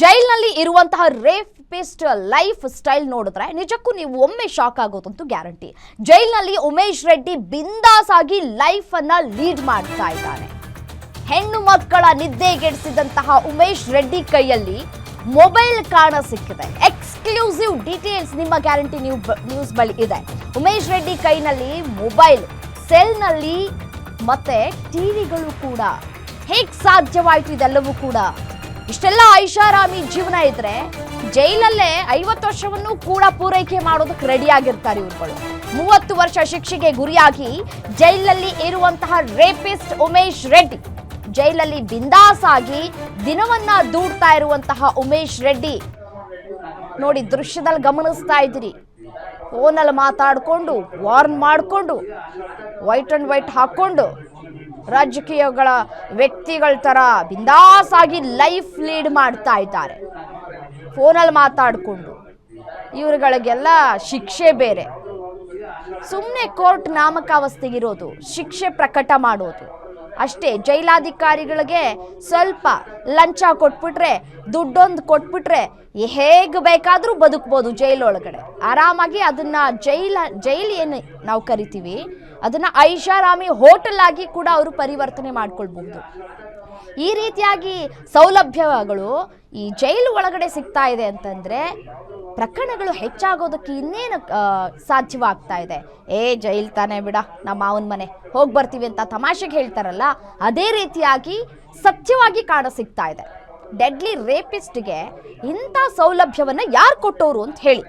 ಜೈಲಿನಲ್ಲಿ ಇರುವಂತಹ rapist life style ನೋಡಿದ್ರೆ ನಿಜಕ್ಕೂ ನೀವು ಒಮ್ಮೆ ಶಾಕ್ ಆಗೋದಂತೂ ಗ್ಯಾರಂಟಿ. ಜೈಲಿನಲ್ಲಿ ಉಮೇಶ್ ರೆಡ್ಡಿ ಬಿಂದಾಸ್ ಆಗಿ ಲೈಫ್ ಅನ್ನ ಲೀಡ್ ಮಾಡ್ತಾ ಇದ್ದಾನೆ. ಹೆಣ್ಣು ಮಕ್ಕಳ ನಿದ್ದೆಗೆಡಿಸಿದಂತಹ ಉಮೇಶ್ ರೆಡ್ಡಿ ಕೈಯಲ್ಲಿ ಮೊಬೈಲ್ ಕಾಣ ಸಿಕ್ಕಿದೆ. ಎಕ್ಸ್ಕ್ಲೂಸಿವ್ ಡೀಟೇಲ್ಸ್ ನಿಮ್ಮ ಗ್ಯಾರಂಟಿ ನ್ಯೂಸ್ ಬಳಿ ಇದೆ. ಉಮೇಶ್ ರೆಡ್ಡಿ ಕೈನಲ್ಲಿ ಮೊಬೈಲ್, ಸೆಲ್ನಲ್ಲಿ ಮತ್ತೆ ಟಿವಿಗಳು ಕೂಡ. ಹೇಗೆ ಸಾಧ್ಯವಾಯಿತು ಇದೆಲ್ಲವೂ ಕೂಡ? ಇಷ್ಟೆಲ್ಲ ಐಷಾರಾಮಿ ಜೀವನ ಇದ್ರೆ ಜೈಲಲ್ಲೇ 50 ವರ್ಷವನ್ನು ಕೂಡ ಪೂರೈಕೆ ಮಾಡೋದಕ್ಕೆ ರೆಡಿ ಆಗಿರ್ತಾರೆ ಇವ್ರುಗಳು. 30 ವರ್ಷ ಶಿಕ್ಷೆಗೆ ಗುರಿಯಾಗಿ ಜೈಲಲ್ಲಿ ಇರುವಂತಹ ರೇಪಿಸ್ಟ್ ಉಮೇಶ್ ರೆಡ್ಡಿ, ಜೈಲಲ್ಲಿ ಬಿಂದಾಸ್ ಆಗಿ ದಿನವನ್ನ ದೂಡ್ತಾ ಇರುವಂತಹ ಉಮೇಶ್ ರೆಡ್ಡಿ ನೋಡಿ, ದೃಶ್ಯದಲ್ಲಿ ಗಮನಿಸ್ತಾ ಇದ್ದೀರಿ. ಫೋನಲ್ಲಿ ಮಾತಾಡಿಕೊಂಡು ವಾರ್ನ್ ಮಾಡಿಕೊಂಡು ವೈಟ್ ಅಂಡ್ ವೈಟ್ ಹಾಕೊಂಡು ರಾಜಕೀಯಗಳ ವ್ಯಕ್ತಿಗಳ ತರ ಬಿಂದಾಸ್ ಆಗಿ ಲೈಫ್ ಲೀಡ್ ಮಾಡ್ತಾ ಇದ್ದಾರೆ. ಫೋನಲ್ಲಿ ಮಾತಾಡಿಕೊಂಡು ಇವ್ರುಗಳಿಗೆಲ್ಲ ಶಿಕ್ಷೆ ಬೇರೆ. ಸುಮ್ಮನೆ ಕೋರ್ಟ್ ನಾಮಕಾವಸ್ಥೆಗಿರೋದು, ಶಿಕ್ಷೆ ಪ್ರಕಟ ಮಾಡೋದು ಅಷ್ಟೇ. ಜೈಲಾಧಿಕಾರಿಗಳಿಗೆ ಸ್ವಲ್ಪ ಲಂಚ ಕೊಟ್ಬಿಟ್ರೆ, ದುಡ್ಡೊಂದು ಕೊಟ್ಬಿಟ್ರೆ ಹೇಗೆ ಬೇಕಾದರೂ ಬದುಕ್ಬೋದು ಜೈಲೊಳಗಡೆ ಆರಾಮಾಗಿ. ಅದನ್ನ ಜೈಲ್ ಏನು ನಾವು ಕರಿತೀವಿ, ಅದನ್ನ ಐಷಾರಾಮಿ ಹೋಟೆಲ್ ಆಗಿ ಕೂಡ ಅವರು ಪರಿವರ್ತನೆ ಮಾಡ್ಕೊಳ್ಬಹುದು. ಈ ರೀತಿಯಾಗಿ ಸೌಲಭ್ಯಗಳು ಈ ಜೈಲು ಒಳಗಡೆ ಸಿಗ್ತಾ ಇದೆ ಅಂತಂದ್ರೆ ಪ್ರಕರಣಗಳು ಹೆಚ್ಚಾಗೋದಕ್ಕೆ ಇನ್ನೇನು ಸಾಧ್ಯವಾಗ್ತಾ ಇದೆ. ಜೈಲ್ ತಾನೇ ಬಿಡ, ನಮ್ಮ ಮಾವನ ಮನೆ ಹೋಗಿ ಬರ್ತೀವಿ ಅಂತ ತಮಾಷೆಗೆ ಹೇಳ್ತಾರಲ್ಲ, ಅದೇ ರೀತಿಯಾಗಿ ಸತ್ಯವಾಗಿ ಕಾಣ ಸಿಗ್ತಾ ಇದೆ. ಡೆಡ್ಲಿ ರೇಪಿಸ್ಟ್ಗೆ ಇಂಥ ಸೌಲಭ್ಯವನ್ನ ಯಾರು ಕೊಟ್ಟವರು ಅಂತ ಹೇಳಿ.